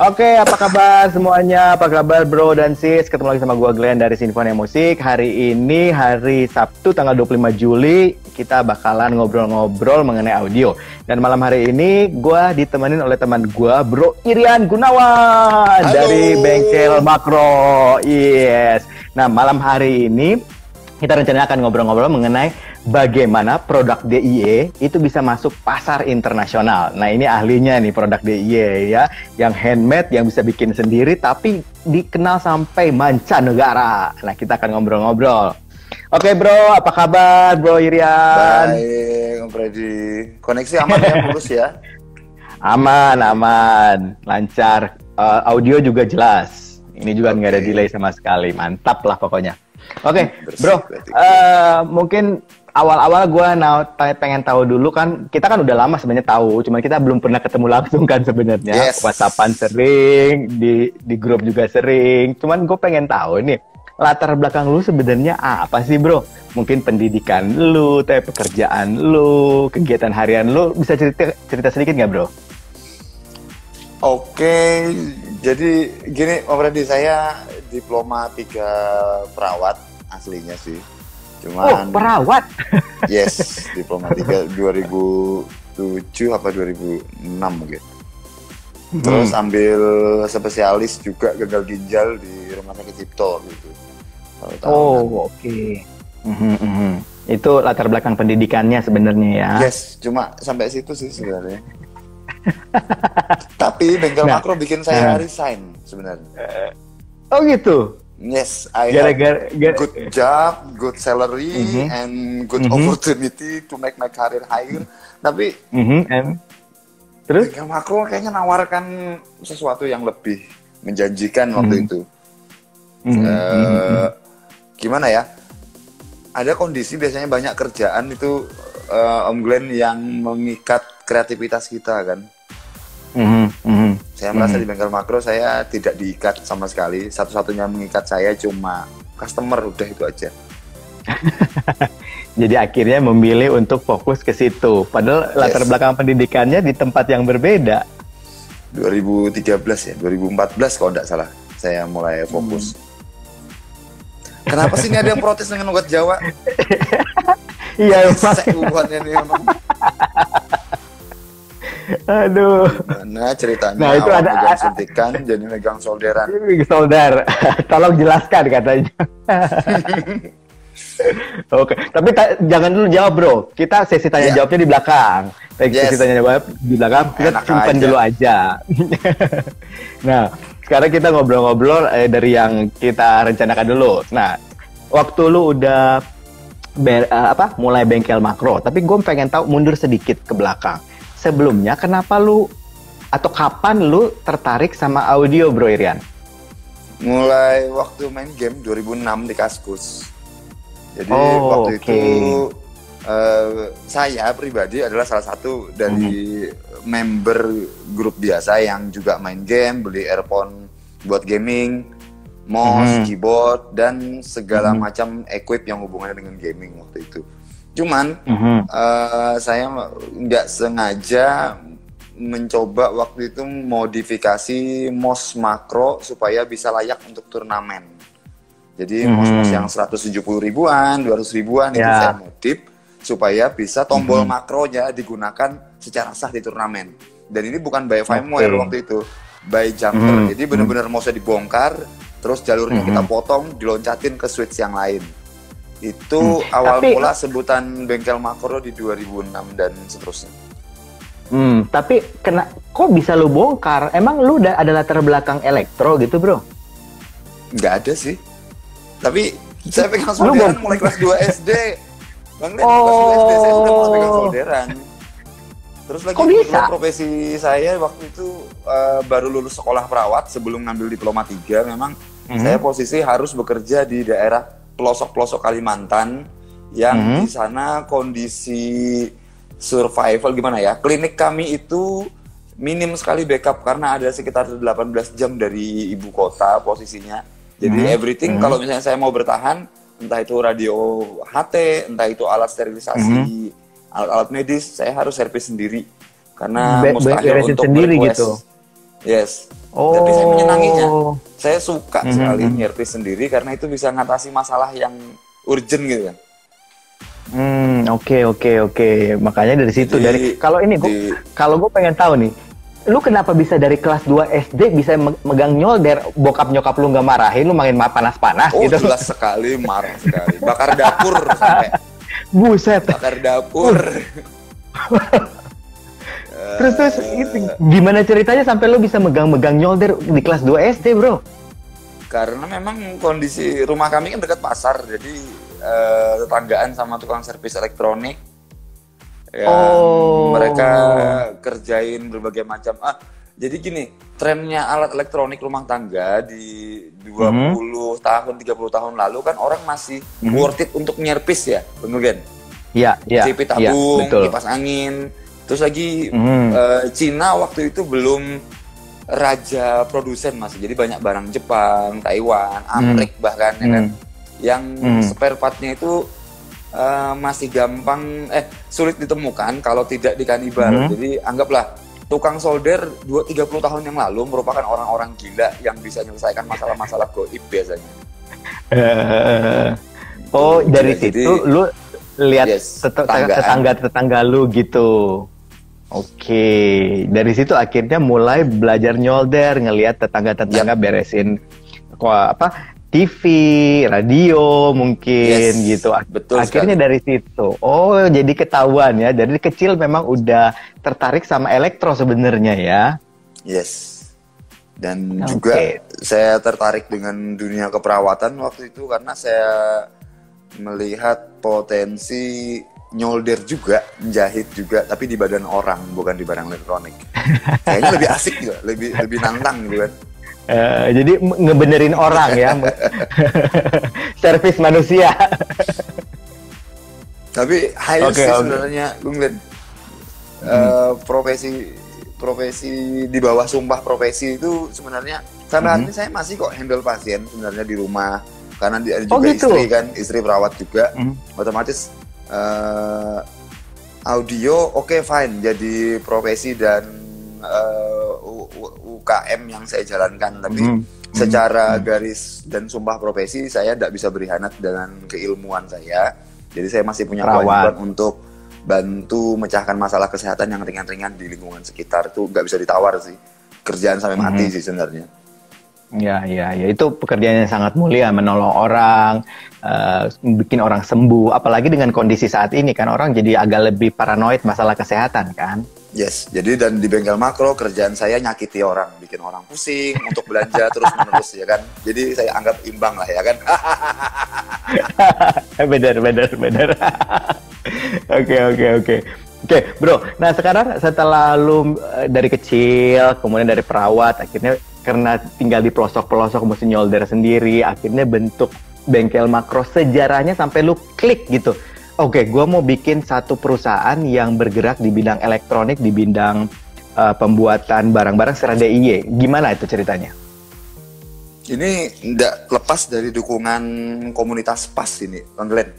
Oke, apa kabar semuanya? Apa kabar bro dan sis? Ketemu lagi sama gua Glenn dari Sinfonia Musik. Hari ini hari Sabtu tanggal 25 Juli, kita bakalan ngobrol-ngobrol mengenai audio. Dan malam hari ini gua ditemenin oleh teman gua, Bro Irian Gunawan. Halo. Dari Bengkel Makro. Yes. Nah, malam hari ini kita rencananya akan ngobrol-ngobrol mengenai bagaimana produk DIY itu bisa masuk pasar internasional. Nah, ini ahlinya nih produk DIY ya, yang handmade, yang bisa bikin sendiri tapi dikenal sampai mancanegara. Nah, kita akan ngobrol-ngobrol. Oke, Bro, apa kabar, Bro Irian? Baik, Om Freddy. Koneksi aman ya, mulus ya? Aman, aman, lancar. Audio juga jelas. Ini juga nggak ada delay sama sekali. Mantap lah pokoknya. Oke, Bro, mungkin awal-awal gue pengen tahu dulu kan, kita kan udah lama sebenarnya tahu, cuman kita belum pernah ketemu langsung kan sebenarnya. Yes. WhatsAppan sering, di grup juga sering. Cuman gue pengen tahu nih, latar belakang lu sebenarnya apa sih, Bro? Mungkin pendidikan lu, pekerjaan lu, kegiatan harian lu, bisa cerita sedikit nggak, Bro? Oke, jadi gini Om Freddy, saya diploma 3 perawat aslinya sih. Cuman, perawat? Yes, diploma 3 2007 apa 2006 mungkin. Terus ambil spesialis juga gagal ginjal di Rumah Sakit Cipto gitu. Oke. Itu latar belakang pendidikannya sebenarnya ya. Yes, cuma sampai situ sih sebenarnya. Tapi Bengkel Makro bikin saya resign sebenarnya. Oh gitu? Yes, I have good job, good salary, and good opportunity to make my career higher. Tapi terus Bengkel Makro kayaknya nawarkan sesuatu yang lebih menjanjikan waktu itu. Gimana ya? Ada kondisi biasanya banyak kerjaan itu Om Glenn yang mengikat kreativitas kita kan. Saya merasa di Bengkel Makro saya tidak diikat sama sekali. Satu-satunya mengikat saya cuma customer, udah itu aja. Jadi akhirnya memilih untuk fokus ke situ. Padahal latar belakang pendidikannya di tempat yang berbeda. 2013 ya, 2014 kalau tidak salah saya mulai fokus. Kenapa sih ini ada yang protes dengan logat Jawa? Iya, Sekuannya nih emang. Aduh. Gimana ceritanya? Nah, itu ada megang suntikan jadi megang solderan. Solder. Tolong jelaskan katanya. Oke, tapi jangan dulu jawab, Bro. Kita sesi tanya jawabnya di belakang. Sesi tanya jawab di belakang, kita simpan dulu aja. Nah, sekarang kita ngobrol-ngobrol dari yang kita rencanakan dulu. Nah, waktu lu udah mulai Bengkel Makro, tapi gue pengen tahu mundur sedikit ke belakang. Sebelumnya, kenapa lu atau kapan lu tertarik sama audio, Bro Irian? Mulai waktu main game 2006 di Kaskus. Jadi waktu itu saya pribadi adalah salah satu dari member grup biasa yang juga main game, beli earphone buat gaming, mouse, keyboard, dan segala macam equip yang hubungannya dengan gaming waktu itu. Cuman saya nggak sengaja mencoba waktu itu modifikasi mouse makro supaya bisa layak untuk turnamen. Jadi mouse yang 170 ribuan, 200 ribuan itu saya modif supaya bisa tombol makronya digunakan secara sah di turnamen. Dan ini bukan by firmware waktu itu, by jumper. Jadi benar-benar mouse-nya dibongkar, terus jalurnya kita potong, diloncatin ke switch yang lain. Itu awal mula sebutan Bengkel Makro di 2006 dan seterusnya. Tapi kok bisa lu bongkar? Emang lu udah ada latar belakang elektro gitu, Bro? Nggak ada sih. Tapi saya pegang solderan mulai kelas 2 SD. Bang Len, kelas 2 SD saya sudah mulai pegang solderan. Terus lagi profesi saya waktu itu baru lulus sekolah perawat sebelum ngambil diploma 3. Memang saya posisi harus bekerja di daerah pelosok-pelosok Kalimantan yang di sana kondisi survival gimana ya, klinik kami itu minim sekali backup karena ada sekitar 18 jam dari ibu kota posisinya. Jadi everything kalau misalnya saya mau bertahan, entah itu radio HT, entah itu alat sterilisasi, alat-alat medis, saya harus servis sendiri karena mustahil untuk sendiri request. Gitu. Yes. Oh. Tapi saya menyenanginya. Saya suka sekali nyervis sendiri karena itu bisa ngatasi masalah yang urgent gitu kan. Oke. Makanya dari situ. Dari kalau ini kalau gue pengen tahu nih, lu kenapa bisa dari kelas 2 SD bisa megang nyolder? Bokap nyokap lu nggak marahin lu main panas-panas gitu? Oh, jelas sekali, marah sekali. Bakar dapur sampai. Buset. Bakar dapur. Terus gimana ceritanya sampai lu bisa megang-megang nyolder di kelas 2 SD, Bro? Karena memang kondisi rumah kami kan dekat pasar, jadi tetanggaan sama tukang servis elektronik yang mereka kerjain berbagai macam. Jadi gini, trennya alat elektronik rumah tangga di 20 tahun, 30 tahun lalu kan orang masih worth it untuk nyervis ya, Bang. Iya. CP tabung, kipas angin. Terus lagi Cina waktu itu belum raja produsen masih, jadi banyak barang Jepang, Taiwan, Amerika bahkan ya kan, yang spare partnya itu masih gampang sulit ditemukan kalau tidak dikanibal. Jadi anggaplah tukang solder 20-30 tahun yang lalu merupakan orang-orang gila yang bisa menyelesaikan masalah-masalah goib biasanya. Dari situ lu lihat tetangga lu gitu. Oke, dari situ akhirnya mulai belajar nyolder, ngelihat tetangga beresin TV, radio mungkin gitu. Betul akhirnya sekali. dari situ. Oh, jadi ketahuan ya. Dari kecil memang udah tertarik sama elektro sebenarnya ya. Yes. Dan juga saya tertarik dengan dunia keperawatan waktu itu karena saya melihat potensi nyolder juga, menjahit juga, tapi di badan orang, bukan di barang elektronik. Kayaknya lebih asik juga, lebih nantang gitu kan. Jadi ngebenerin orang ya, servis manusia. Tapi high sih sebenarnya, Bung Glenn. Profesi di bawah sumpah profesi itu sebenarnya sampai hari ini saya masih kok handle pasien sebenarnya di rumah, karena ada juga gitu? istri perawat juga, otomatis audio fine jadi profesi dan UKM yang saya jalankan, tapi secara garis dan sumpah profesi saya tidak bisa berkhianat dengan keilmuan saya. Jadi saya masih punya kewajiban untuk bantu mecahkan masalah kesehatan yang ringan-ringan di lingkungan sekitar. Itu nggak bisa ditawar sih, kerjaan sampai mati sih sebenarnya. Ya, itu pekerjaan yang sangat mulia, menolong orang, bikin orang sembuh. Apalagi dengan kondisi saat ini kan, orang jadi agak lebih paranoid masalah kesehatan kan. Yes, jadi dan di bengkel makro kerjaan saya nyakiti orang, bikin orang pusing untuk belanja terus-menerus ya kan. Jadi saya anggap imbang lah ya kan. Benar. Oke, Bro. Nah, sekarang setelah lu dari kecil, kemudian dari perawat, akhirnya karena tinggal di pelosok-pelosok mesti nyolder sendiri, akhirnya bentuk bengkel makro, sejarahnya sampai lu klik gitu. Oke, gua mau bikin satu perusahaan yang bergerak di bidang elektronik, di bidang pembuatan barang-barang secara DIY. Gimana itu ceritanya? Ini tidak lepas dari dukungan komunitas PAS ini, Bang Glenn.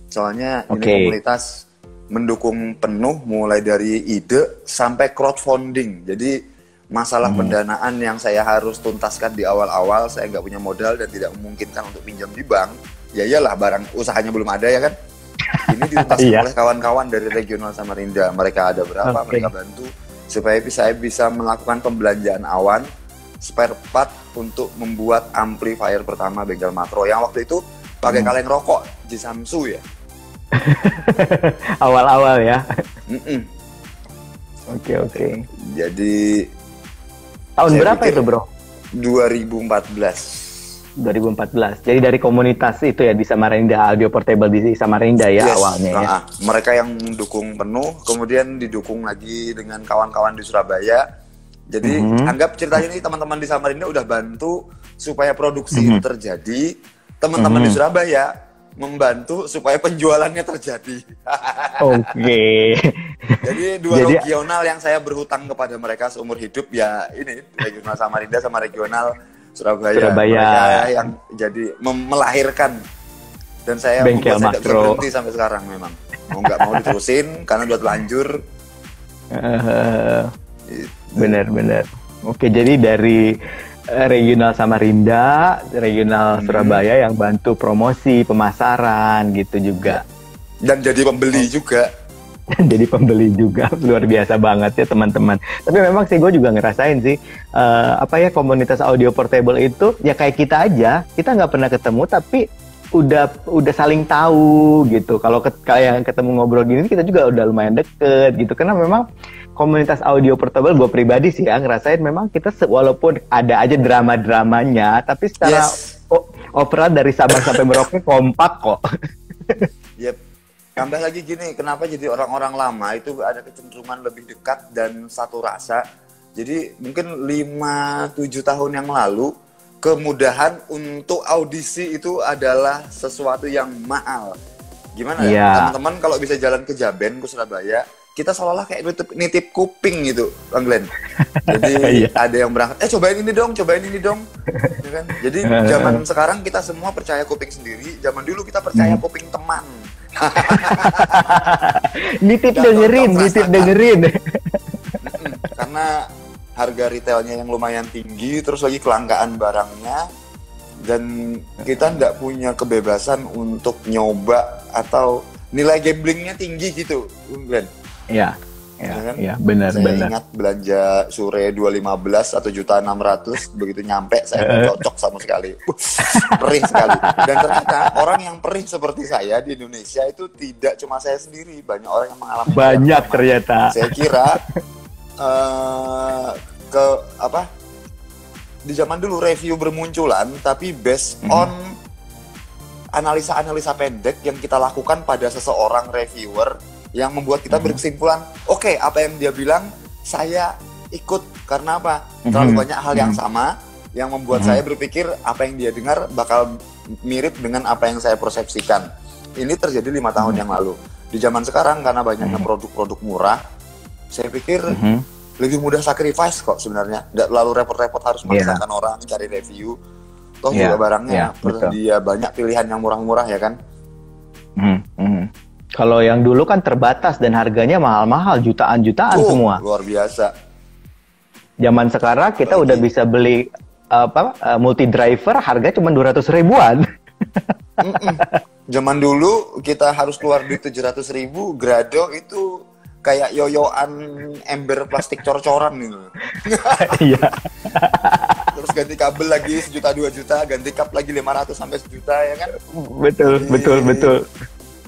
Soalnya ini komunitas mendukung penuh mulai dari ide sampai crowdfunding. Jadi masalah pendanaan yang saya harus tuntaskan di awal-awal, saya nggak punya modal dan tidak memungkinkan untuk pinjam di bank. Ya iyalah, barang usahanya belum ada ya kan. Ini dituntaskan oleh kawan-kawan dari regional Samarinda. Mereka ada berapa, mereka bantu supaya saya bisa melakukan pembelanjaan awan spare part untuk membuat amplifier pertama bengkel makro yang waktu itu pakai kaleng rokok Jisamsu ya. Awal-awal ya. Oke. Jadi tahun berapa itu, Bro? 2014. Jadi dari komunitas itu ya di Samarinda, Audio Portable di Samarinda ya awalnya ya. Mereka yang mendukung penuh, kemudian didukung lagi dengan kawan-kawan di Surabaya. Jadi anggap ceritanya ini teman-teman di Samarinda udah bantu supaya produksi itu terjadi. Teman-teman di Surabaya membantu supaya penjualannya terjadi. Jadi dua regional yang saya berhutang kepada mereka seumur hidup ya ini, regional Samarinda sama regional Surabaya. Mereka yang jadi melahirkan, dan saya bengkel tidak bisa makro berhenti sampai sekarang memang. Nggak mau diterusin karena udah telanjur. Bener. Oke, jadi dari regional Samarinda, regional Surabaya yang bantu promosi, pemasaran gitu juga. Dan jadi pembeli juga. Jadi pembeli juga, luar biasa banget ya teman-teman. Tapi memang sih gue juga ngerasain sih, komunitas audio portable itu ya kayak kita aja, kita nggak pernah ketemu tapi udah saling tahu gitu. Kalau kayak ketemu ngobrol gini kita juga udah lumayan deket gitu. Karena memang komunitas audio portable gue pribadi sih ya ngerasain memang kita walaupun ada aja drama-dramanya, tapi secara overall dari Sabang sampai Merauke kompak kok. Yep. Tambah lagi gini, kenapa jadi orang-orang lama itu ada kecenderungan lebih dekat dan satu rasa. Jadi mungkin 5-7 tahun yang lalu kemudahan untuk audisi itu adalah sesuatu yang mahal. Gimana ya? Teman-teman kalau bisa jalan ke Jaben, ke Surabaya, kita seolah-olah kayak nitip kuping gitu, Bang Glenn. Jadi ada yang berangkat, cobain ini dong. Ya kan? Jadi zaman sekarang kita semua percaya kuping sendiri, zaman dulu kita percaya kuping teman. nitip dengerin. Karena harga retailnya yang lumayan tinggi, terus lagi kelangkaan barangnya, dan kita nggak punya kebebasan untuk nyoba atau nilai gamblingnya tinggi gitu, Glenn. Iya, benar. Saya ingat belanja Sure 215 1.600.000, begitu nyampe saya cocok sama sekali. Perih sekali. Dan ternyata orang yang perih seperti saya di Indonesia itu tidak cuma saya sendiri, banyak orang yang mengalami. Banyak ternyata. Saya kira di zaman dulu review bermunculan, tapi based on analisa-analisa pendek yang kita lakukan pada seseorang reviewer yang membuat kita berkesimpulan, oke, apa yang dia bilang saya ikut. Karena apa? Terlalu banyak hal yang sama yang membuat saya berpikir apa yang dia dengar bakal mirip dengan apa yang saya persepsikan. Ini terjadi 5 tahun yang lalu. Di zaman sekarang karena banyaknya produk-produk murah, saya pikir lebih mudah sacrifice kok sebenarnya. Nggak terlalu repot-repot harus memaksakan orang cari review. Toh juga barangnya dia banyak pilihan yang murah-murah ya kan. Kalau yang dulu kan terbatas dan harganya mahal-mahal, jutaan-jutaan semua. Luar biasa. Zaman sekarang kita udah bisa beli multi driver harga cuma 200 ribuan. Zaman dulu kita harus keluar duit 700.000, Grado itu kayak yoyoan ember plastik cor-coran gitu. Iya. Terus ganti kabel lagi 1 juta 2 juta, ganti kap lagi 500 sampai 1 juta ya kan. Betul.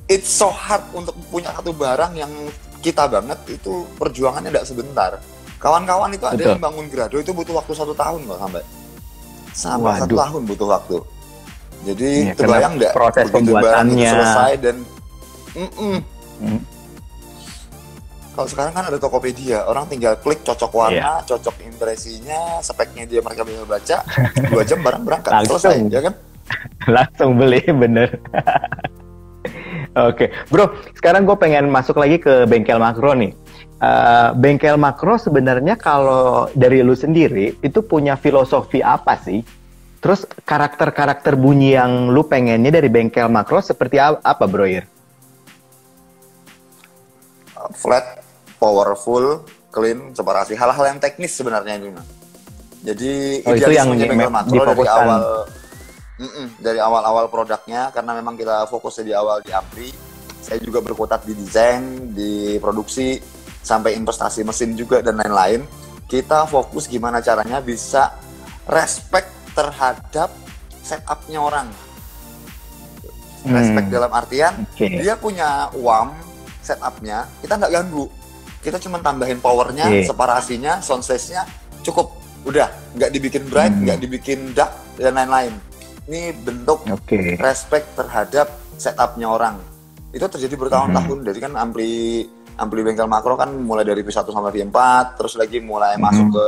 It's so hard untuk punya satu barang yang kita banget, itu perjuangannya tidak sebentar. Kawan-kawan itu ada yang bangun Grado itu butuh waktu 1 tahun loh sampai 1 tahun butuh waktu. Jadi terbayang nggak proses pembuatannya selesai dan kalau sekarang kan ada Tokopedia, orang tinggal klik cocok warna, cocok impresinya, speknya dia mereka bisa baca, 2 jam barang berangkat selesai, ya kan? Langsung beli, bener. Oke, bro, sekarang gue pengen masuk lagi ke bengkel makro nih. Bengkel makro sebenarnya kalau dari lu sendiri itu punya filosofi apa sih? Terus karakter-karakter bunyi yang lu pengennya dari bengkel makro seperti apa, bro Ir? Flat, powerful, clean, separasi, hal-hal yang teknis sebenarnya ini. Jadi itu yang bengkel makro dari awal produknya, karena memang kita fokusnya di awal di ampli. Saya juga berkutat di desain, di produksi, sampai investasi mesin juga dan lain-lain. Kita fokus gimana caranya bisa respect terhadap setupnya orang. Respect dalam artian dia punya WAM setupnya, kita nggak ganggu. Kita cuma tambahin powernya, separasinya, sound stage-nya cukup. Udah, nggak dibikin bright, nggak dibikin dark dan lain-lain. Ini bentuk respect terhadap setupnya orang. Itu terjadi bertahun-tahun. Jadi kan ampli bengkel makro kan mulai dari V1 sampai V4, terus lagi mulai masuk ke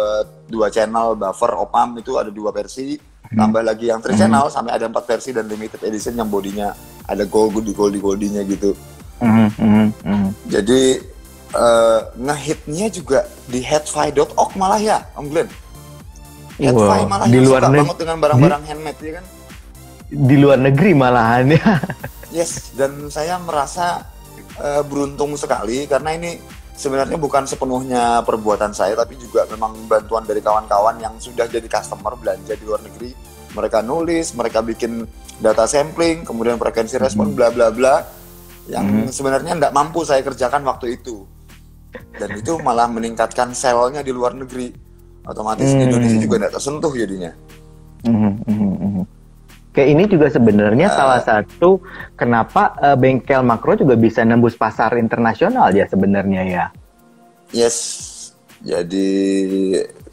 2 channel, buffer, opam, itu ada 2 versi. Tambah lagi yang 3 channel sampai ada 4 versi dan limited edition yang bodinya ada goldinya gitu. Jadi ngehitnya juga di headfi.org malah ya, Om Glenn. Headfi malah yang suka banget dengan barang-barang handmade ya kan. Di luar negeri malahan ya. Yes, dan saya merasa beruntung sekali karena ini sebenarnya bukan sepenuhnya perbuatan saya, tapi juga memang bantuan dari kawan-kawan yang sudah jadi customer belanja di luar negeri. Mereka nulis, mereka bikin data sampling, kemudian frekuensi respon, bla bla bla, yang sebenarnya tidak mampu saya kerjakan waktu itu. Dan itu malah meningkatkan sell-nya di luar negeri. Otomatis Indonesia juga tidak tersentuh jadinya. Kayak ini juga sebenarnya salah satu kenapa bengkel makro juga bisa nembus pasar internasional ya sebenarnya ya. Yes, jadi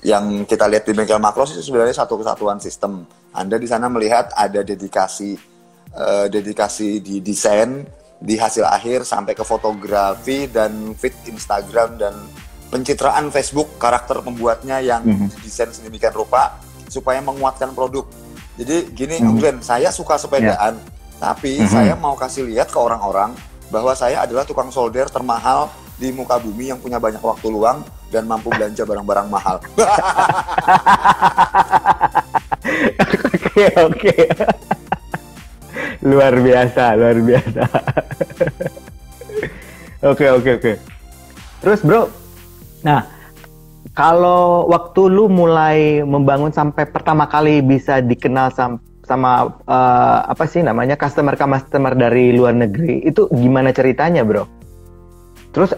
yang kita lihat di bengkel makro sih sebenarnya satu kesatuan sistem. Anda di sana melihat ada dedikasi di desain, di hasil akhir sampai ke fotografi dan feed Instagram dan pencitraan Facebook karakter pembuatnya yang didesain sedemikian rupa supaya menguatkan produk. Jadi gini, Om Glenn, saya suka sepedaan, tapi saya mau kasih lihat ke orang-orang bahwa saya adalah tukang solder termahal di muka bumi yang punya banyak waktu luang dan mampu belanja barang-barang mahal. Oke. Luar biasa. Oke. Terus bro, nah kalau waktu lu mulai membangun sampai pertama kali bisa dikenal sama apa sih namanya customer dari luar negeri, itu gimana ceritanya bro? Terus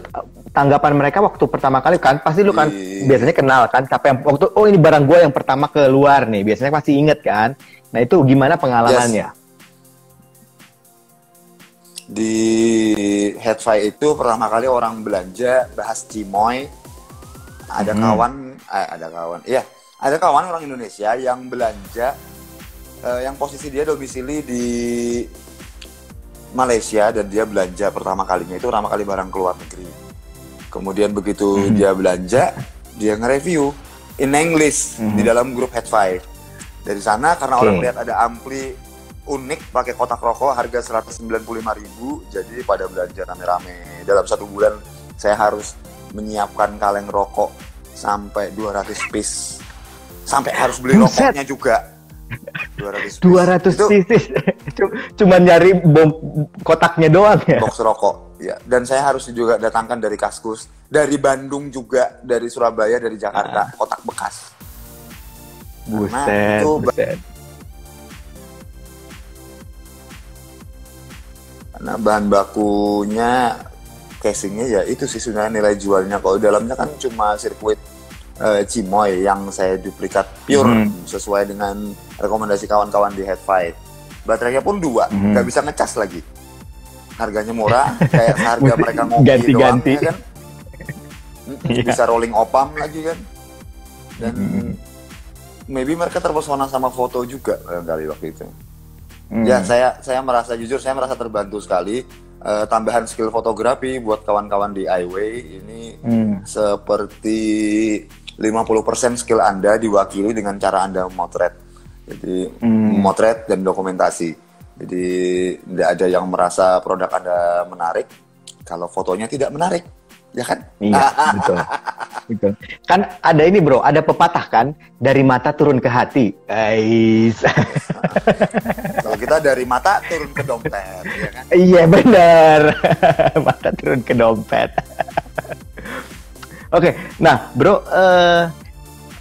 tanggapan mereka waktu pertama kali kan pasti lu kan biasanya kenal kan siapa yang waktu ini barang gua yang pertama keluar nih, biasanya pasti inget kan. Nah itu gimana pengalamannya? Di Headfy itu pertama kali orang belanja bahas Cimoy. Ada kawan orang Indonesia yang belanja, yang posisi dia domisili di Malaysia dan dia belanja pertama kalinya itu pertama kali barang keluar negeri. Kemudian begitu dia belanja, dia nge-review in English di dalam grup Headfy. Dari sana karena orang lihat ada ampli unik pakai kotak rokok harga 195.000, jadi pada belanja rame-rame. Dalam 1 bulan saya harus menyiapkan kaleng rokok sampai 200 piece. Sampai harus beli rokoknya juga. 200 pieces. Cuma nyari kotaknya doang ya. Box rokok. Ya, dan saya harus juga datangkan dari Kaskus, dari Bandung juga, dari Surabaya, dari Jakarta, kotak bekas. Buset. Karena bahan bakunya, casingnya ya itu sih sebenarnya nilai jualnya. Kalau dalamnya kan cuma sirkuit Cimoy yang saya duplikat pure sesuai dengan rekomendasi kawan-kawan di Headfy. Baterainya pun 2, nggak bisa ngecas lagi. Harganya murah, kayak harga mereka ngopi ganti-ganti doang, ya kan? Bisa rolling opam lagi kan. Dan maybe mereka terpesona sama foto juga kali waktu itu. Ya saya merasa jujur, saya merasa terbantu sekali. Tambahan skill fotografi buat kawan-kawan di iWay ini seperti 50% skill Anda diwakili dengan cara Anda memotret. Jadi memotret dan dokumentasi. Jadi tidak ada yang merasa produk Anda menarik kalau fotonya tidak menarik, ya kan? Iya, betul. Kan ada ini bro, ada pepatah kan, dari mata turun ke hati. Guys. Kalau kita dari mata turun ke dompet, ya kan? Iya benar. Mata turun ke dompet. Oke, nah bro,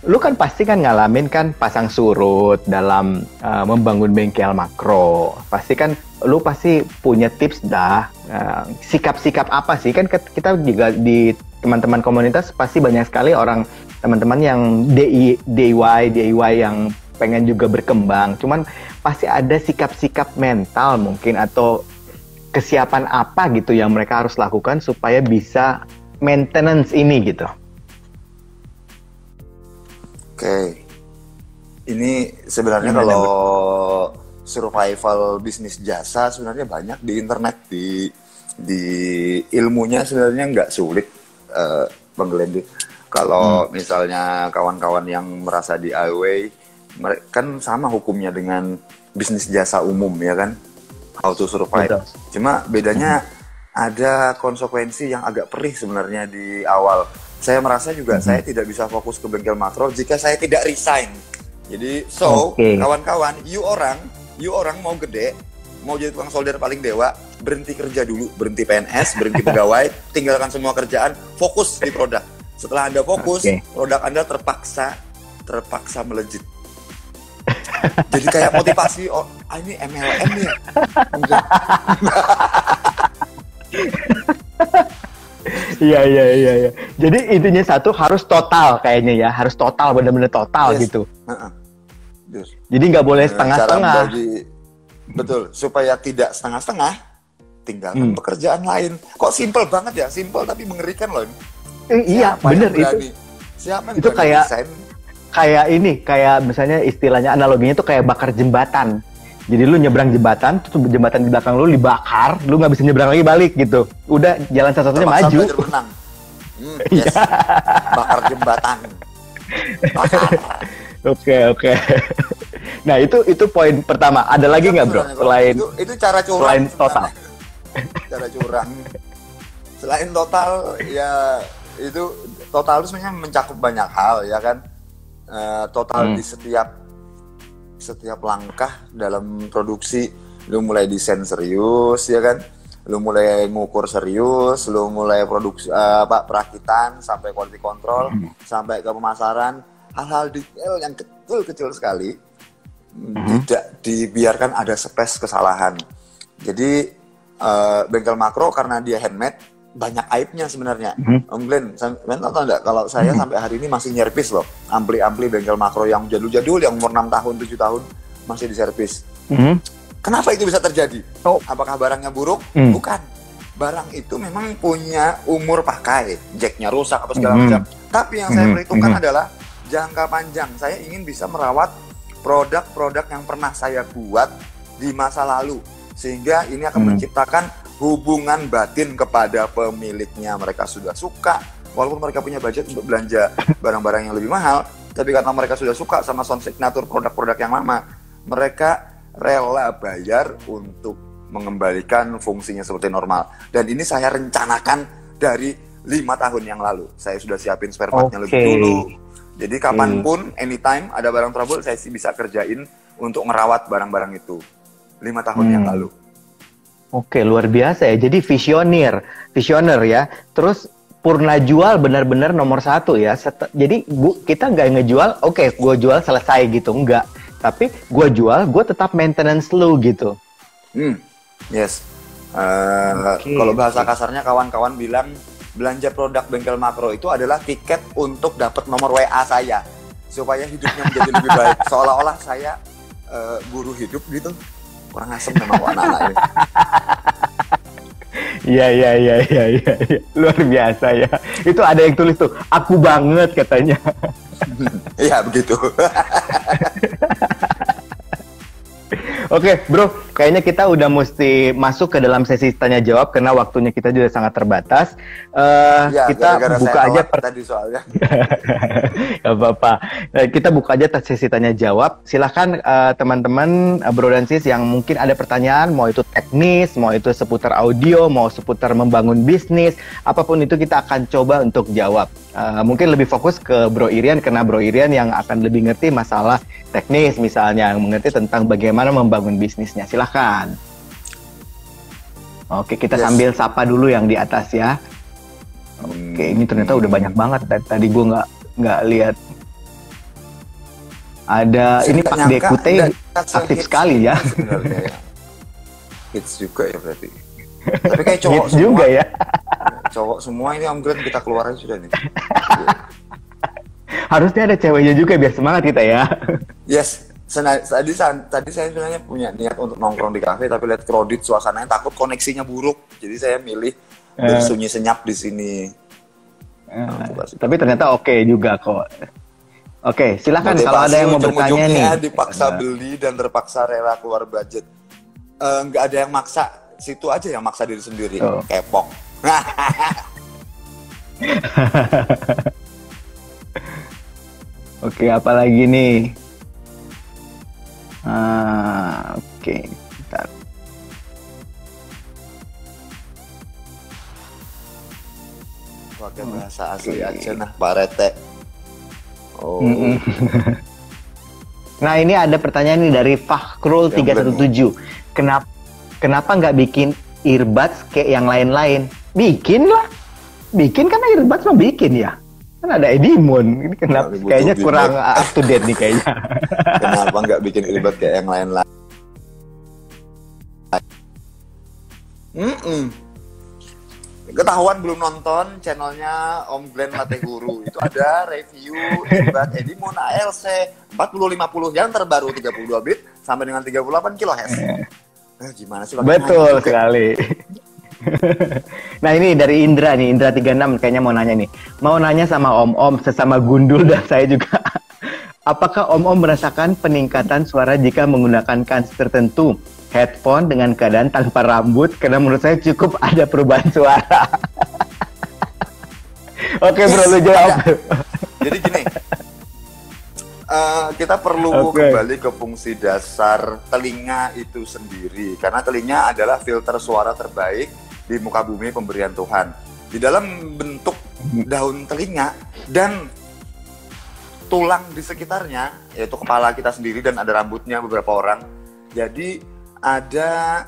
lu kan pasti kan ngalamin kan pasang surut dalam membangun bengkel makro. Pasti kan lu pasti punya tips dah. Sikap-sikap apa sih? Kan kita juga di teman-teman komunitas pasti banyak sekali orang teman-teman yang DIY yang pengen juga berkembang. Cuman pasti ada sikap-sikap mental mungkin atau kesiapan apa gitu yang mereka harus lakukan supaya bisa maintenance ini gitu. Oke. Ini sebenarnya kalau survival bisnis jasa sebenarnya banyak di internet, di ilmunya sebenarnya nggak sulit, Bang Glenn. Kalau misalnya kawan-kawan yang merasa DIY, kan sama hukumnya dengan bisnis jasa umum ya kan, how to survive. Betul. Cuma bedanya ada konsekuensi yang agak perih sebenarnya di awal. Saya merasa juga saya tidak bisa fokus ke bengkel makro jika saya tidak resign. Jadi kawan-kawan, you orang mau gede, mau jadi tukang solder paling dewa, berhenti kerja dulu, berhenti PNS, berhenti pegawai, tinggalkan semua kerjaan, fokus di produk. Setelah Anda fokus, produk Anda terpaksa melejit. Jadi kayak motivasi, oh ini MLM ya. Iya. Jadi intinya satu harus total kayaknya ya, harus total, benar-benar total gitu. Jadi nggak boleh setengah-setengah. Betul, supaya tidak setengah-setengah, tinggalkan pekerjaan lain. Kok simple banget ya, simple tapi mengerikan loh ini. Iya, bener itu. Siapa yang itu kayak misalnya istilahnya analoginya tuh kayak bakar jembatan. Jadi lu nyebrang jembatan, tuh jembatan di belakang lu dibakar, lu nggak bisa nyebrang lagi balik gitu. Udah jalan satu-satunya maju. Yes. Bakar jembatan. Bakar. Oke. Nah itu poin pertama. Ada lagi nggak bro? Selain itu cara curang. Selain total. Cara curang. Selain total ya itu total itu sebenarnya mencakup banyak hal ya kan. Total di setiap langkah dalam produksi, lu mulai desain serius ya kan, lu mulai ngukur serius, lu mulai produksi perakitan sampai quality control sampai ke pemasaran, hal-hal detail yang kecil sekali tidak dibiarkan ada space kesalahan. Jadi bengkel makro karena dia handmade banyak aibnya sebenarnya. Om Glenn, tahu nggak kalau saya sampai hari ini masih nyervis loh ampli bengkel makro yang jadul-jadul yang umur 6 tahun 7 tahun masih diservis. Kenapa itu bisa terjadi? Apakah barangnya buruk? Bukan. Barang itu memang punya umur pakai, jacknya rusak apa segala macam. Tapi yang saya perhitungkan adalah jangka panjang. Saya ingin bisa merawat produk-produk yang pernah saya buat di masa lalu, sehingga ini akan menciptakan hubungan batin kepada pemiliknya. Mereka sudah suka, walaupun mereka punya budget untuk belanja barang-barang yang lebih mahal, tapi karena mereka sudah suka sama sound signature produk-produk yang lama, mereka rela bayar untuk mengembalikan fungsinya seperti normal. Dan ini saya rencanakan dari 5 tahun yang lalu. Saya sudah siapin spare part-nya lebih dulu. Jadi kapanpun, anytime ada barang trouble, saya sih bisa kerjain untuk ngerawat barang-barang itu. 5 tahun yang lalu. Oke, luar biasa ya. Jadi visioner ya. Terus purna jual benar-benar nomor 1 ya. Jadi kita nggak ngejual, oke, gue jual selesai gitu, enggak. Tapi gue jual, gue tetap maintenance lu gitu. Yes. Kalau bahasa kasarnya kawan-kawan bilang belanja produk bengkel makro itu adalah tiket untuk dapat nomor WA saya supaya hidupnya menjadi lebih baik. Seolah-olah saya guru hidup gitu. Kurang asem memang anak-anak ini. Iya. Luar biasa ya. Itu ada yang tulis tuh, aku banget katanya. Iya, begitu. Oke, bro, kayaknya kita udah mesti masuk ke dalam sesi tanya jawab karena waktunya kita juga sangat terbatas. Kita buka aja tadi soalnya. Gak apa-apa. Kita buka aja sesi tanya jawab. Silahkan teman-teman, bro dan sis yang mungkin ada pertanyaan, mau itu teknis, mau itu seputar audio, mau seputar membangun bisnis, apapun itu kita akan coba untuk jawab. Mungkin lebih fokus ke Bro Irian karena Bro Irian yang akan lebih ngerti masalah teknis misalnya, yang mengerti tentang bagaimana membangun bisnisnya. Silahkan. Oke, kita sambil sapa dulu yang di atas ya. Oke, ini ternyata udah banyak banget. Tadi gue nggak lihat. Ada ini Pak Dekute aktif sekali ya. Hits juga ya berarti. Tapi kayak cowok semua juga ya. Cowok semua ini Om Glenn kita keluarin sudah nih. Harusnya ada ceweknya juga biar semangat kita ya. Yes. Tadi saya sebenarnya punya niat untuk nongkrong di kafe, tapi lihat crowded suasananya, takut koneksinya buruk. Jadi saya milih bersunyi senyap di sini. Tapi ternyata oke juga kok. Oke, silakan kalau ada yang mau bertanya nih. Dipaksa beli dan terpaksa rela keluar budget. Nggak ada yang maksa, situ aja yang maksa diri sendiri. Kepok. Oke, apalagi nih? Oke, bentar. Pakai bahasa asli aja nah, Pak Rete. Nah, ini ada pertanyaan nih dari Fakhrul 317. Kenapa nggak bikin earbuds kayak yang lain-lain. Bikin lah. Bikin kan earbuds mah bikin ya. Kan ada Edimon. Ini kenapa kayaknya kurang up to date nih kayaknya. Kenapa nggak bikin earbuds kayak yang lain-lain? Ketahuan belum nonton channelnya Om Glenn Latte Guru. Itu ada review earbud Edimon ALC 4050 yang terbaru 32 bit sampai dengan 38 kHz. Gimana sih? Betul sekali. Nah ini dari Indra nih, Indra 36 kayaknya mau nanya nih. Mau nanya sama Om sesama gundul dan saya juga. Apakah Om merasakan peningkatan suara jika menggunakan kans tertentu? Headphone dengan keadaan tanpa rambut, karena menurut saya cukup ada perubahan suara. Oke bro, lu jawab. Jadi gini, kita perlu kembali ke fungsi dasar telinga itu sendiri, karena telinga adalah filter suara terbaik di muka bumi pemberian Tuhan. Di dalam bentuk daun telinga dan tulang di sekitarnya, yaitu kepala kita sendiri dan ada rambutnya beberapa orang. Jadi ada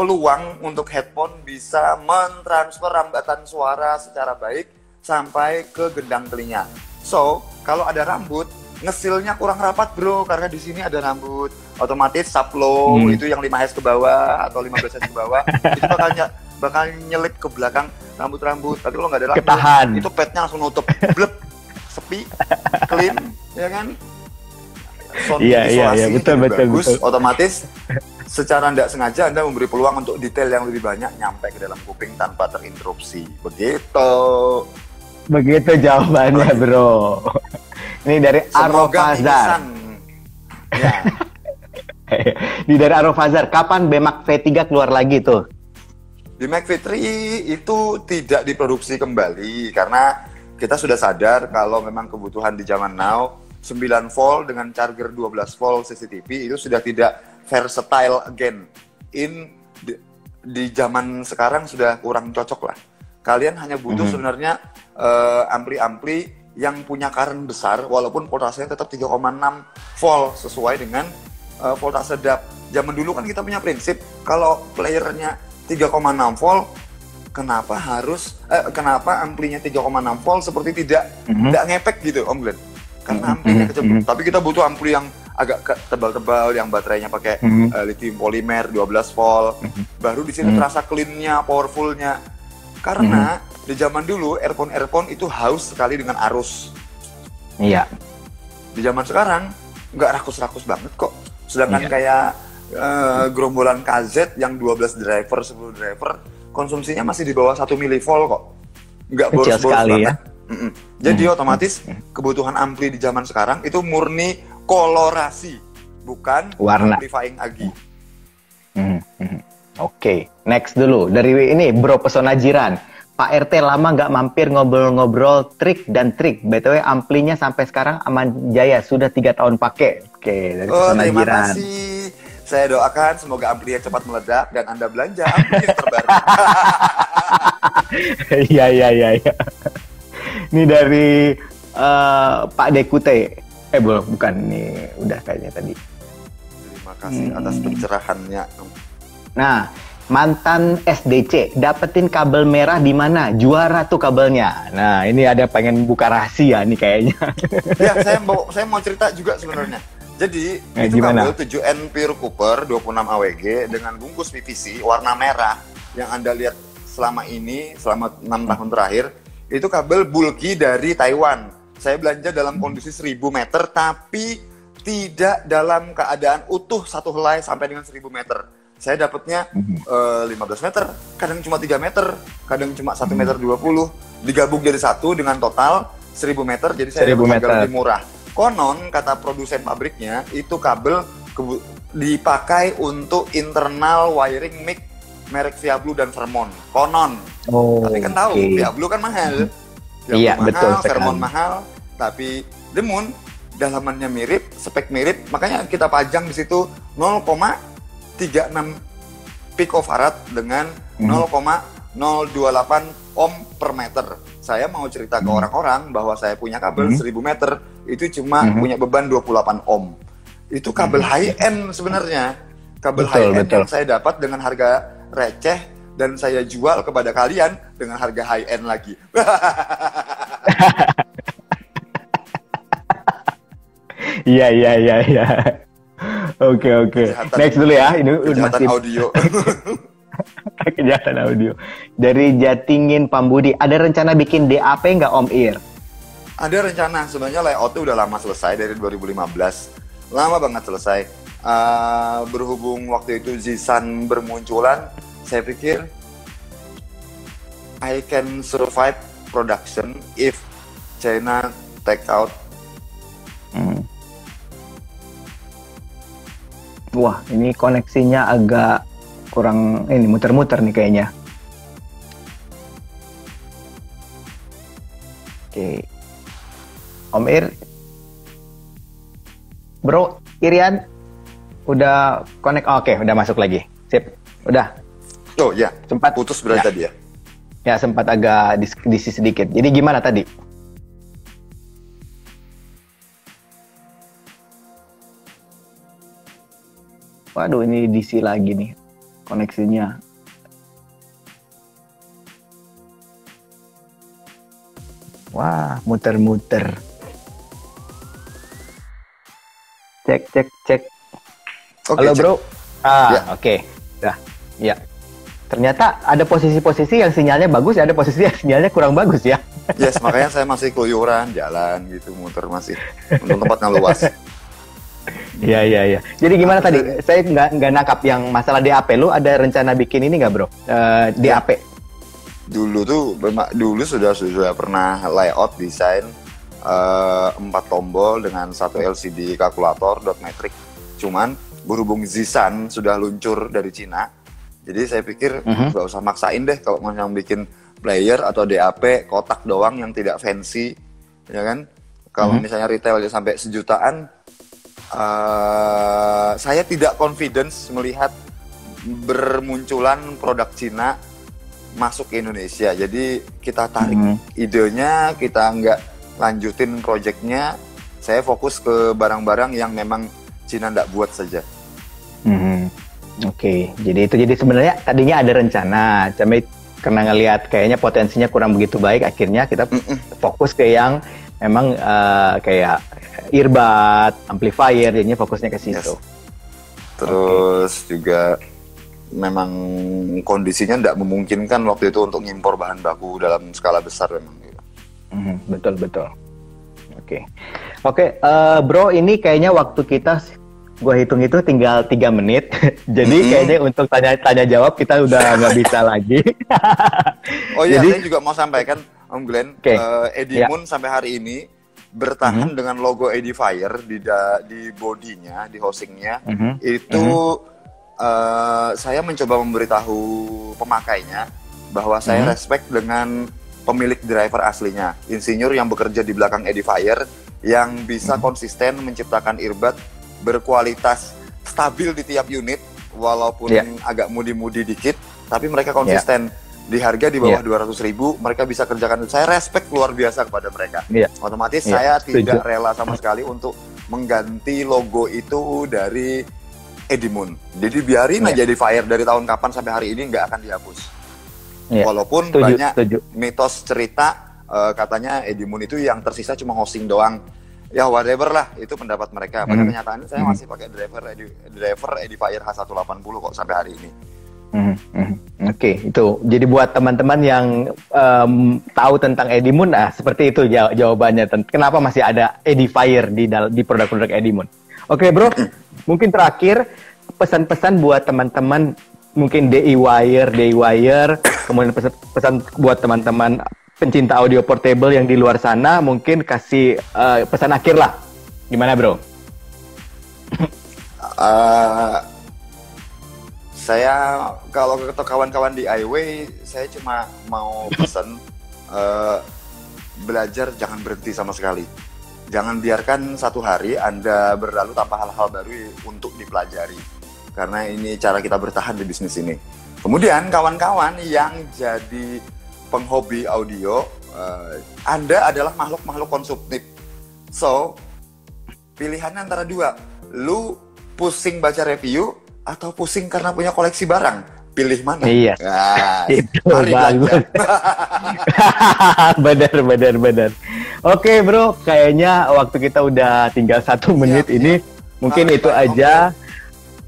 peluang untuk headphone bisa mentransfer rambatan suara secara baik sampai ke gendang telinga. So, kalau ada rambut, ngesilnya kurang rapat bro, karena di sini ada rambut. Otomatis saplo itu yang 5 Hz ke bawah atau 15 Hz ke bawah, itu bakal nyelip ke belakang rambut-rambut. Tapi kalau nggak ada rambut, ketahan. Itu petnya langsung nutup, blep, sepi, clean, ya kan? Iya, betul. Otomatis secara tidak sengaja Anda memberi peluang untuk detail yang lebih banyak nyampe ke dalam kuping tanpa terinterupsi. Begitu jawabannya bro. Ini dari Arofazar. Ya. Ini dari Arofazar. Kapan BMAX V3 keluar lagi tuh? BMAX V3 itu tidak diproduksi kembali karena kita sudah sadar kalau memang kebutuhan di zaman now 9 volt dengan charger 12 volt CCTV itu sudah tidak versatile again. Di zaman sekarang sudah kurang cocok lah. Kalian hanya butuh sebenarnya ampli-ampli yang punya current besar walaupun voltasenya tetap 3,6 volt sesuai dengan voltase DAP. Zaman dulu kan kita punya prinsip kalau playernya 3,6 volt, kenapa amplinya 3,6 volt seperti tidak ngepek gitu Om Glenn? Karena amplinya kecebur. Tapi kita butuh ampli yang agak tebal-tebal, yang baterainya pakai lithium polimer 12 volt. Baru di sini terasa clean-nya, powerful-nya. Karena di zaman dulu earphone itu haus sekali dengan arus. Iya. Di zaman sekarang nggak rakus-rakus banget kok. Sedangkan kayak gerombolan KZ yang 12 driver, 10 driver, konsumsinya masih di bawah 1 milivolt kok. Nggak boros-boros banget. Ya? Jadi otomatis kebutuhan ampli di zaman sekarang itu murni kolorasi, bukan warna. Amplifying agi. Oke, next dulu dari ini Bro Pesona Jiran. Pak RT lama nggak mampir ngobrol-ngobrol trik dan trik. BTW amplinya sampai sekarang aman jaya, sudah 3 tahun pakai. Oke, dari Pesona Jiran. Terima kasih. Saya doakan semoga amplinya cepat meledak dan Anda belanja ampli yang terbaru. Iya. Ini dari Pak Dekute. Bukan, nih udah kayaknya tadi. Terima kasih atas pencerahannya. Nah, mantan SDC dapetin kabel merah di mana? Juara tuh kabelnya. Nah, ini ada pengen buka rahasia nih kayaknya. Ya, saya mau cerita juga sebenarnya. Jadi, itu gimana? kabel 7N Pure Cooper 26 AWG dengan bungkus PVC warna merah yang Anda lihat selama 6 tahun terakhir. Itu kabel bulky dari Taiwan. Saya belanja dalam kondisi 1000 meter, tapi tidak dalam keadaan utuh satu helai sampai dengan 1000 meter. Saya dapatnya 15 meter, kadang cuma 3 meter, kadang cuma 1 meter 20. Digabung jadi satu dengan total 1000 meter, jadi saya dapat harga lebih murah. Konon, kata produsen pabriknya, itu kabel dipakai untuk internal wiring mic merek Via Blue dan Vermont. Konon. Tapi kan tahu, Via Blue kan mahal. Iya, betul. Vermont mahal, tapi Demon dalamannya mirip, spek mirip, makanya kita pajang di situ 0,36 picofarad dengan 0,028 ohm per meter. Saya mau cerita ke orang-orang bahwa saya punya kabel 1000 meter, itu cuma punya beban 28 ohm. Itu kabel high end sebenarnya. Kabel Betul, high-end betul. yang saya dapat dengan harga receh dan saya jual kepada kalian dengan harga high-end lagi. Iya, iya, iya, iya. Oke, oke. Next dulu ya. Ini Kejahatan masih audio. kejahatan audio. Dari Jatingin Pambudi, ada rencana bikin DAP nggak Om Ir? Ada rencana, sebenarnya layoutnya udah lama selesai dari 2015. Lama banget selesai. Berhubung waktu itu Zisan bermunculan, saya pikir I can survive production if China take out. Wah, ini koneksinya agak kurang, ini muter-muter nih kayaknya. Oke. Om Ir, Bro, Irian, udah connect? Oh, oke, udah masuk lagi. Sip, udah. Oh ya, Sempat putus berarti ya. tadi ya. Ya, sempat agak diskusi sedikit. Jadi gimana tadi? Waduh, ini DC lagi nih koneksinya. Wah, muter-muter. Cek, cek, cek. Oke, Halo, cek. Bro. Ya. Oke. Dah. Ya. Ternyata ada posisi-posisi yang sinyalnya bagus, ada posisi yang sinyalnya kurang bagus ya. Yes, makanya saya masih keluyuran jalan gitu, muter masih untuk tempatnya luas. Iya, iya, iya. Jadi gimana tadi? Saya nggak nangkap yang masalah DAP. Lu ada rencana bikin ini nggak, Bro? DAP. Dulu sudah pernah layout desain 4 tombol dengan 1 LCD kalkulator dot matrix. Cuman berhubung Zisan sudah luncur dari Cina, jadi saya pikir nggak usah maksain deh kalau mau yang bikin player atau DAP kotak doang yang tidak fancy, ya kan? Kalau misalnya retailnya sampai sejutaan, saya tidak confidence melihat bermunculan produk Cina masuk ke Indonesia. Jadi kita tarik idenya, kita nggak lanjutin projectnya. Saya fokus ke barang-barang yang memang Cina nggak buat saja. Oke, jadi sebenarnya tadinya ada rencana, cuma karena ngelihat kayaknya potensinya kurang begitu baik, akhirnya kita fokus ke yang memang kayak earbud, amplifier, jadinya fokusnya ke situ. Yes. Terus juga memang kondisinya tidak memungkinkan waktu itu untuk ngimpor bahan baku dalam skala besar memang. Betul, betul. Oke, Bro, ini kayaknya waktu kita, gue hitung itu tinggal 3 menit. Jadi kayaknya untuk tanya jawab kita udah nggak bisa lagi. Oh iya, Jadi, saya juga mau sampaikan Om Glenn, Edimun sampai hari ini bertahan dengan logo Edifier di bodinya, di housingnya. Itu saya mencoba memberitahu pemakainya bahwa saya respect dengan pemilik driver aslinya, insinyur yang bekerja di belakang Edifier, yang bisa konsisten menciptakan earbud berkualitas stabil di tiap unit, walaupun agak mudi-mudi dikit, tapi mereka konsisten. Di harga di bawah 200.000, mereka bisa kerjakan. Saya respect luar biasa kepada mereka. Otomatis saya tidak rela sama sekali untuk mengganti logo itu dari Edimun. Jadi biarin aja di Fire dari tahun kapan sampai hari ini nggak akan dihapus. Walaupun banyak mitos cerita katanya Edimun itu yang tersisa cuma hosting doang. Ya whatever lah, itu pendapat mereka. Pada kenyataannya saya masih pakai driver Edifier H180 kok sampai hari ini. Oke, itu. Jadi buat teman-teman yang tahu tentang Edimun, seperti itu jawabannya. Kenapa masih ada Edifier di produk-produk Edimun? Oke, Bro. Mungkin terakhir pesan-pesan buat teman-teman, mungkin DIY-wire, kemudian pesan buat teman-teman pencinta audio portable yang di luar sana, mungkin kasih pesan akhir lah. Gimana, Bro? Saya kalau ke kawan-kawan di iWay, saya cuma mau pesan belajar jangan berhenti sama sekali. Jangan biarkan satu hari Anda berlalu tanpa hal-hal baru untuk dipelajari. Karena ini cara kita bertahan di bisnis ini. Kemudian kawan-kawan yang jadi penghobi audio, Anda adalah makhluk-makhluk konsumtif. So, pilihannya antara dua. Lu pusing baca review atau pusing karena punya koleksi barang? Pilih mana? Iya. Nah, Itu mari bagus. Benar. Oke bro, kayaknya waktu kita udah tinggal 1 menit ini. Mungkin itu aja.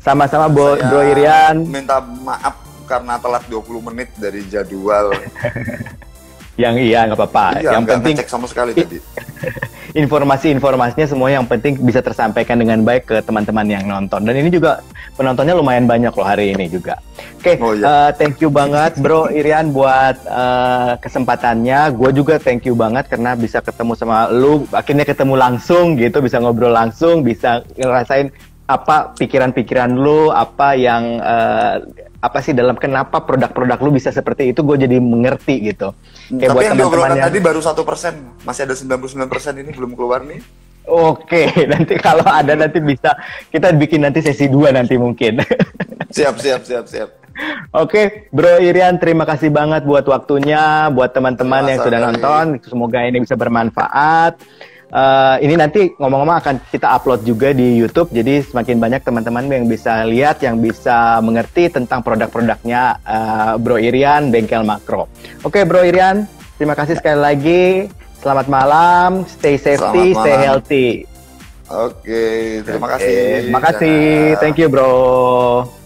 Sama-sama Bro Irian. Minta maaf karena telat 20 menit dari jadwal. Yang iya nggak apa-apa. Iya, yang penting ngecek sama sekali tadi. Informasinya semua yang penting bisa tersampaikan dengan baik ke teman-teman yang nonton. Dan ini juga penontonnya lumayan banyak loh hari ini juga. Oke, thank you banget Bro Irian buat kesempatannya. Gue juga thank you banget karena bisa ketemu sama lu. Akhirnya ketemu langsung gitu, bisa ngobrol langsung, bisa ngerasain apa pikiran-pikiran lu, apa yang apa sih dalam kenapa produk-produk lu bisa seperti itu, gue jadi mengerti gitu. Kayak tapi buat yang diobrolkan tadi baru 1%, masih ada 99% ini belum keluar nih. Oke, nanti kalau ada nanti bisa kita bikin nanti sesi 2 nanti mungkin. Siap. Oke, Bro Irian, terima kasih banget buat waktunya, buat teman-teman yang sudah nonton. Semoga ini bisa bermanfaat. Ini nanti ngomong-ngomong akan kita upload juga di YouTube, jadi semakin banyak teman-teman yang bisa lihat, yang bisa mengerti tentang produk-produknya Bro Irian, Bengkel Makro. Oke, Bro Irian, terima kasih sekali lagi. Selamat malam, stay safety, stay healthy. Oke, terima kasih. Terima kasih, thank you Bro.